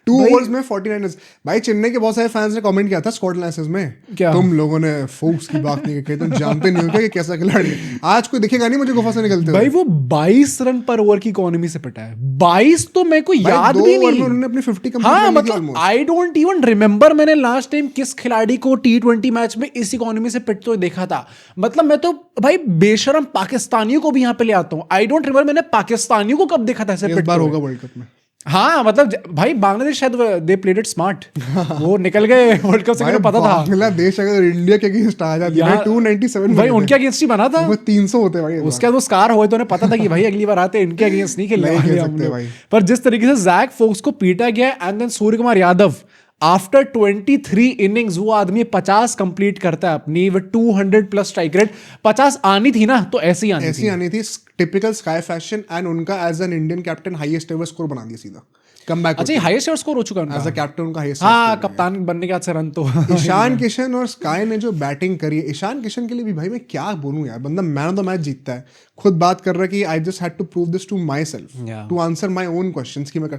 2 ओवर्स में 49 रन। भाई चेन्नई के बहुत सारे फैंस ने कमेंट किया था स्कॉटलैंड में, क्या तुम लोगों ने फोक्स की बात नहीं की, तुम जानते नहीं हो क्या कि कैसा खिलाड़ी है। आज कोई दिखेगा नहीं मुझे गुफा से निकलते भाई वो 22 रन पर ओवर की इकोनॉमी से पिटा है। 22 तो मेरे को याद भी नहीं। उन्होंने अपनी 50 कंप्लीट हाँ, कर ली थी मतलब almost। I don't even remember मैंने लास्ट टाइम किस खिलाड़ी को T20 मैच में इस इकोनॉमी से पिटते हुए देखा था। मतलब मैं तो भाई बेशरम पाकिस्तानियों को भी यहाँ पे ले आता हूँ। आई डोंट रिमेम्बर मैंने पाकिस्तानियों को कब देखा था ऐसे इस बार होगा वर्ल्ड कप में। हाँ, मतलब भाई बांग्लादेश शायद दे प्लेड इट स्मार्ट, वो निकल गए वर्ल्ड कप से, मुझे पता था। बांग्लादेश अगर इंडिया के अगेंस्ट आ जाती है 297 भाई उनके अगेंस्ट ही बना था, वो 300 होते भाई। उसके बाद वो स्कार हुए तो उन्हें पता था कि भाई अगली बार आते इनके अगेंस्ट नहीं खेलने वाले हम लोग। भाई। पर जिस तरीके से जैक फोक्स को पीटा गया and then Surya Kumar Yadav after 23 innings वो आदमी 50 कंप्लीट करता है अपनी विद 200 प्लस स्ट्राइक रेट। 50 आनी थी ना, तो ऐसी आनी थी टिपिकल स्काई फैशन, एंड उनका as an Indian captain highest ever score बना दिया सीधा कमबैक। अच्छा, हाईएस्ट एवर स्कोर हो चुका है एज अ कैप्टन उनका हाईएस्ट। हाँ, कप्तान बनने के बाद से रन तो ईशान किशन और स्काई ने जो बैटिंग करी है, ईशान किशन के लिए भी भाई मैं क्या बोलूं यार, बंदा मैन ऑफ द मैच जीतता है, खुद बात कर रहा है कि I just had to prove this to my self to answer my own questions कि मैं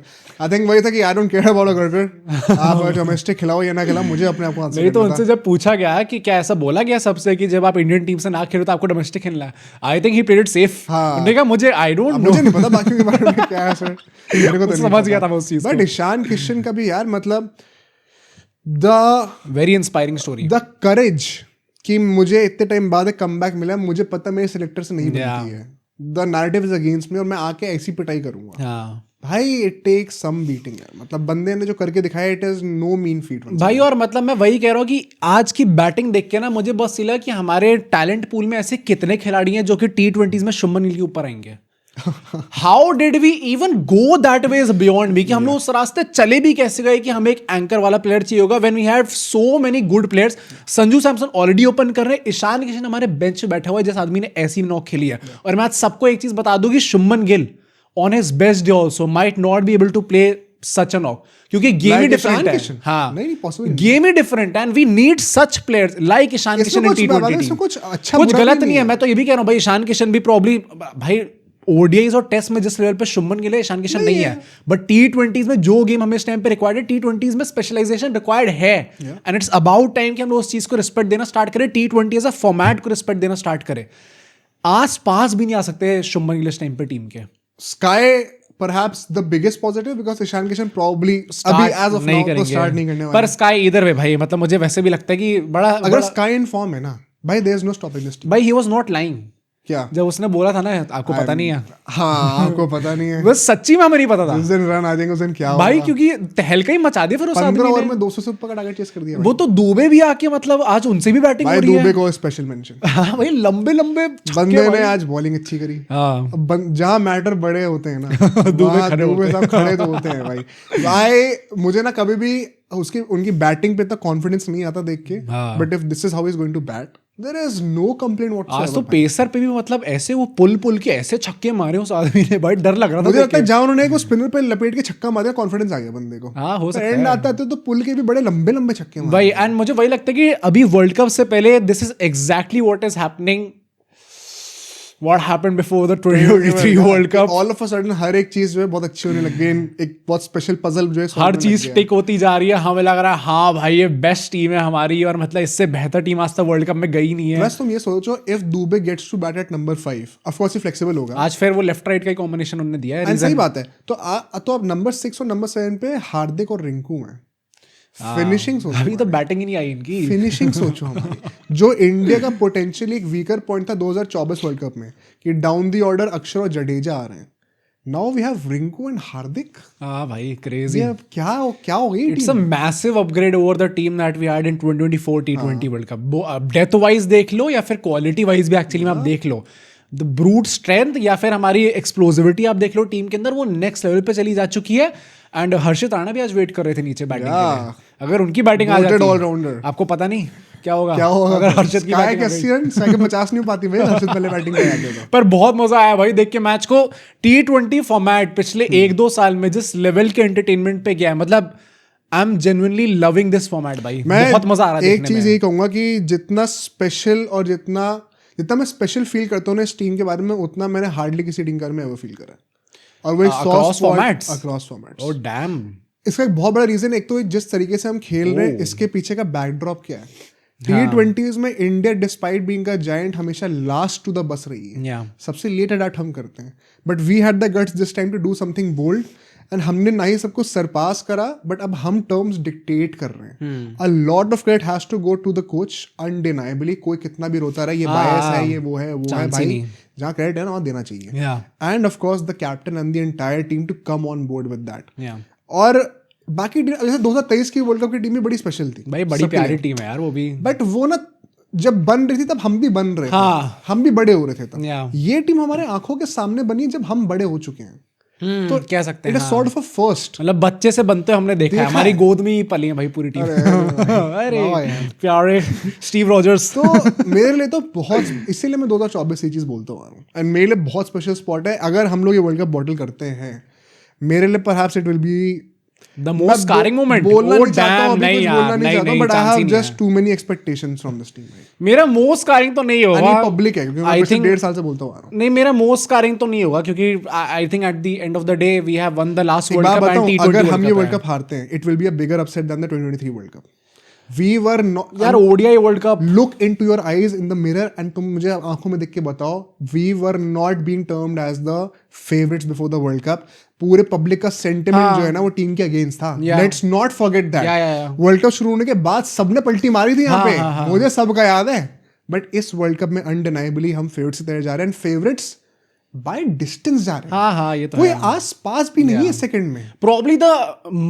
आई थिंक वही था कि I don't care about a cricket, आप डोमेस्टिक खिलाओ या ना खिलाओ, मुझे अपने आप को आंसर। नहीं तो उनसे जब पूछा गया कि क्या ऐसा बोला गया सबसे कि जब आप इंडियन टीम से ना खेलो तो आपको डोमेस्टिक खेलना है, I think he played it safe. उन्होंने कहा मुझे आई डोंट नो, मुझे नहीं पता बाकी के बारे में क्या है सर, मेरे को तो समझ गया था मैं उस चीज। बट ईशान किशन का भी यार मतलब the very inspiring story, the courage कि मुझे इतने टाइम बाद एक कमबैक मिला, मुझे पता मेरे सिलेक्टर से नहीं बनती है, the narrative is against me और मैं आके ऐसी पिटाई करूंगा। भाई इट टेक्स सम बीटिंग है, मतलब बंदे ने जो करके दिखाया it is no mean feat भाई। और मतलब मैं वही कह रहा हूँ कि आज की बैटिंग देख के ना मुझे बहुत सी लगा कि हमारे टैलेंट पूल में ऐसे कितने खिलाड़ी हैं जो कि T20s में शुभमन गिल के ऊपर आएंगे। How did we even go that way is beyond me, कि हम लोग उस रास्ते चले भी कैसे गए कि हमें एक एंकर वाला प्लेयर चाहिए होगा when we have so many good players. Sanju Samson already open कर रहे हैं, ईशान किशन हमारे बेंच पे बैठा हुआ है जिस आदमी ने ऐसी नॉक खेली है। और मैं आज सबको एक चीज बता दूं कि Shubman Gill on his best day also might not be able to play such a knock, क्योंकि गेम ही डिफरेंट है। हाँ, गेम ही different and we need such players like Ishan Kishan in T20 team. कुछ गलत नहीं है, मैं तो ये भी कह रहा हूँ भाई ईशान किशन भी प्रॉब्ली भाई ओडीआईज और टेस्ट में जिस लेवल पे शुभमन गिल है ईशान किशन नहीं है, बट T20s में जो गेम हमें इस टाइम पे रिक्वायर्ड है, T20s में स्पेशलाइजेशन रिक्वायर्ड है एंड इट्स अबाउट टाइम कि हम लोग उस चीज को रिस्पेक्ट देना स्टार्ट करें, T20 एज अ फॉर्मेट को रिस्पेक्ट देना स्टार्ट करें। आस पास भी नहीं आ सकते शुभमन गिल इस टाइम पे टीम के। Sky perhaps the biggest positive because Ishan Kishan probably अभी as of now तो start नहीं करने वाला। पर स्काई इधर वे भाई, मतलब मुझे वैसे भी लगता है कि अगर स्काई इन फॉर्म है ना भाई, there is no stopping this team। भाई he was not lying। क्या जब उसने बोला था ना आपको पता नहीं है, हाँ आपको पता नहीं है, बस सच्ची में हमें नहीं पता था उस दिन रन आ जाएंगे, उस दिन क्या भाई, क्योंकि तहलका ही मचा दिया फिर उस आदमी ने। 15 ओवर में 200 से ऊपर का टारगेट चेस कर दिया। वो तो दुबे भी आके मतलब आज उनसे भी बैटिंग हो रही है। दुबे को स्पेशल मेंशन। हाँ भाई, लंबे लंबे बंदे ने आज बॉलिंग अच्छी करी। जहाँ मैटर बड़े होते हैं ना दुबे सब खड़े तो होते हैं भाई। मुझे ना कभी भी उसकी उनकी बैटिंग पे इतना कॉन्फिडेंस नहीं आता देख के, but if this is how he is going to bat there is no complaint whatsoever। आज तो पेसर पे भी मतलब ऐसे वो पुल के ऐसे छक्के मारे उस आदमी ने, भाई डर लग रहा था। मुझे लगता है जहाँ उन्होंने एक स्पिनर पे लपेट के छक्का मारा, कॉन्फिडेंस आ गया बंदे को। हाँ, हो सकता है। एंड आता तो पुल के भी बड़े लंबे लंबे छक्के मारे भाई। एंड मुझे वही लगता है कि अभी वर्ल्ड कप से पहले this is exactly what is happening, what happened before the 2023 world cup. All of a sudden हर एक चीज जो है बहुत अच्छी होने लग गई, एक बहुत स्पेशल पजल जो है हर चीज टिक होती जा रही है। हमें लग रहा है हाँ भाई ये बेस्ट टीम है हमारी, और मतलब इससे बेहतर टीम आज तक वर्ल्ड कप में गई नहीं है। बस तुम ये सोचो, if Dube gets to bat at number 5, of course he flexible होगा। आज फिर वो लेफ्ट राइट का कॉम्बिनेशन उन्होंने दिया है। सही बात है। तो अब नंबर 6 और नंबर 7 पे हार्दिक और रिंकू हैं। फिनिशिंग सोचो, अभी तो बैटिंग ही नहीं आई इनकी। फिनिशिंग सोचो हमारी, जो इंडिया का पोटेंशियली एक वीकर पॉइंट था 2024 वर्ल्ड कप में कि डाउन द ऑर्डर अक्षर और जडेजा आ रहे हैं। Now we have Rinku and Hardik. हाँ भाई, क्रेजी। क्या हो गई? It's a massive upgrade over the team that we had in 2024 T20 world cup. Depth wise देख लो या फिर क्वालिटी वाइज भी एक्चुअली में आप देख लो, द ब्रूट स्ट्रेंथ या फिर हमारी एक्सप्लोजिविटी आप देख लो टीम के अंदर, वो नेक्स्ट लेवल पे चली जा चुकी है। एंड हर्षित राणा भी आज वेट कर रहे थे नीचे बैटिंग के लिए। अगर उनकी बैटिंग आ जाती ऑलराउंडर, आपको पता नहीं क्या होगा अगर हर्षित की बैटिंग 50 नहीं पाती भाई हर्षित पहले बैटिंग पे आके तो। पर बहुत मजा आया भाई देख के मैच को। T20 फॉर्मेट पिछले 1-2 साल में जिस लेवल के एंटरटेनमेंट पे गया है, मतलब I am genuinely loving this format भाई, बहुत मजा आ रहा है। एक चीज यही कहूंगा कि जितना स्पेशल और जितना मैं स्पेशल फील करता हूँ ना इस टीम के बारे में, उतना मैंने हार्डली किसी टीम के बारे में एवर फील करा। और वो अक्रॉस फॉर्मेट्स ओह डैम। इसका एक बहुत बड़ा रीजन, एक तो जिस तरीके से हम खेल रहे हैं इसके पीछे का बैकड्रॉप क्या है। T20s में India despite being a giant हमेशा लास्ट टू द बस रही है, सबसे लेट अडैप्ट हम करते हैं, but we had the guts this time to do something bold and हमने ना ही सबको सरपास करा, बट अब हम टर्म्स डिक्टेट कर रहे हैं। A lot of credit has to go to the coach undeniably. कोई कितना भी रोता रहा ये बायस है, ये वो है भाई, जहाँ क्रेडिट है ना वहाँ देना चाहिए। And of course the captain and the entire team to come on board with that. और बाकी जैसे 2023 की वर्ल्ड कप की टीम भी बड़ी स्पेशल थी भाई, बड़ी प्यारी टीम है यार वो भी, बट वो ना जब बन रही थी तब हम भी बन रहे थे, हम भी बड़े हो रहे थे तब। ये टीम हमारे आंखों के सामने बनी जब हम बड़े हो चुके हैं, तो कह सकते हैं सॉर्ट ऑफ अ फर्स्ट, मतलब बच्चे से बनते हमने देखा है, हमारी गोद में ही पली है भाई पूरी टीम। अरे प्यारे स्टीव रॉजर्स। तो मेरे लिए तो बहुत, इसीलिए मैं 2024 ये चीज बोलता हूँ एंड मेरे लिए बहुत स्पेशल स्पॉट है। अगर हम लोग ये वर्ल्ड कप बॉटल करते हैं, मेरे लिए perhaps it will B the most scarring moment। बोलना नहीं चाहता हूं, नहीं बोलना नहीं चाहता, but I have just too many expectations from this team. मेरा मोस्ट स्कारिंग तो नहीं होगा, पब्लिक है क्योंकि मैं पिछले 1.5 साल से बोलता हूं। नहीं, मेरा मोस्ट स्कारिंग तो नहीं होगा क्योंकि I think at the end of the day we have won the last world cup and T20। अगर हम ये वर्ल्ड कप हारते हैं, it will be a bigger upset than the 2023 world cup. We were not यार ODI world cup, look into your eyes in the mirror and तुम मुझे आंखों में देख के बताओ, we were not being termed as the favorites before the world cup। पूरे पब्लिक का सेंटिमेंट जो है ना वो टीम के अगेंस्ट था। Let's not forget that. World cup शुरू होने के बाद सबने पलटी मारी थी यहाँ पे, मुझे सबका याद है, बट इस वर्ल्ड कप में अनडिनाइबली हम फेवरेट्स की तरह जा रहे हैं, फेवरेट्स बाय डिस्टेंस जा रहे हैं। ये तो कोई आस पास भी नहीं है सेकंड में। प्रॉब्ली द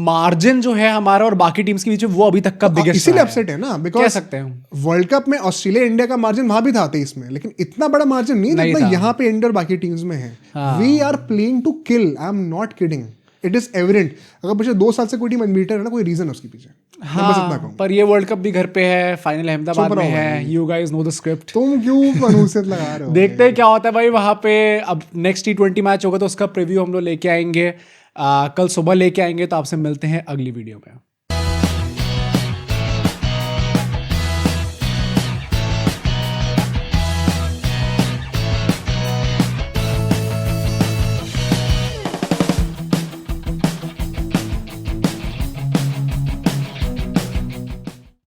मार्जिन जो है हमारा और बाकी टीम्स के बीच वो अभी तक का बिगेस्ट, इसीलिए अपसेट है ना, बिकॉज़ कह सकते हैं वर्ल्ड कप में ऑस्ट्रेलिया इंडिया का मार्जिन वहां भी था 23 में, लेकिन इतना बड़ा मार्जिन नहीं जितना यहाँ पे इंडिया और बाकी टीम्स में है। We are playing to kill, I am not kidding, it is evident. अगर पिछले 2 साल से कोई टीम अनबीटन है ना, कोई रीजन है उसके पीछे। पर ये वर्ल्ड कप भी घर पे है, फाइनल अहमदाबाद में है, you guys know the script. तुम क्यों मनूसियत लगा रहे हो? देखते हैं क्या होता है भाई वहां पे। अब नेक्स्ट T20 मैच होगा तो उसका प्रीव्यू हम लोग लेके आएंगे, कल सुबह लेके आएंगे, तो आपसे मिलते हैं अगली वीडियो में।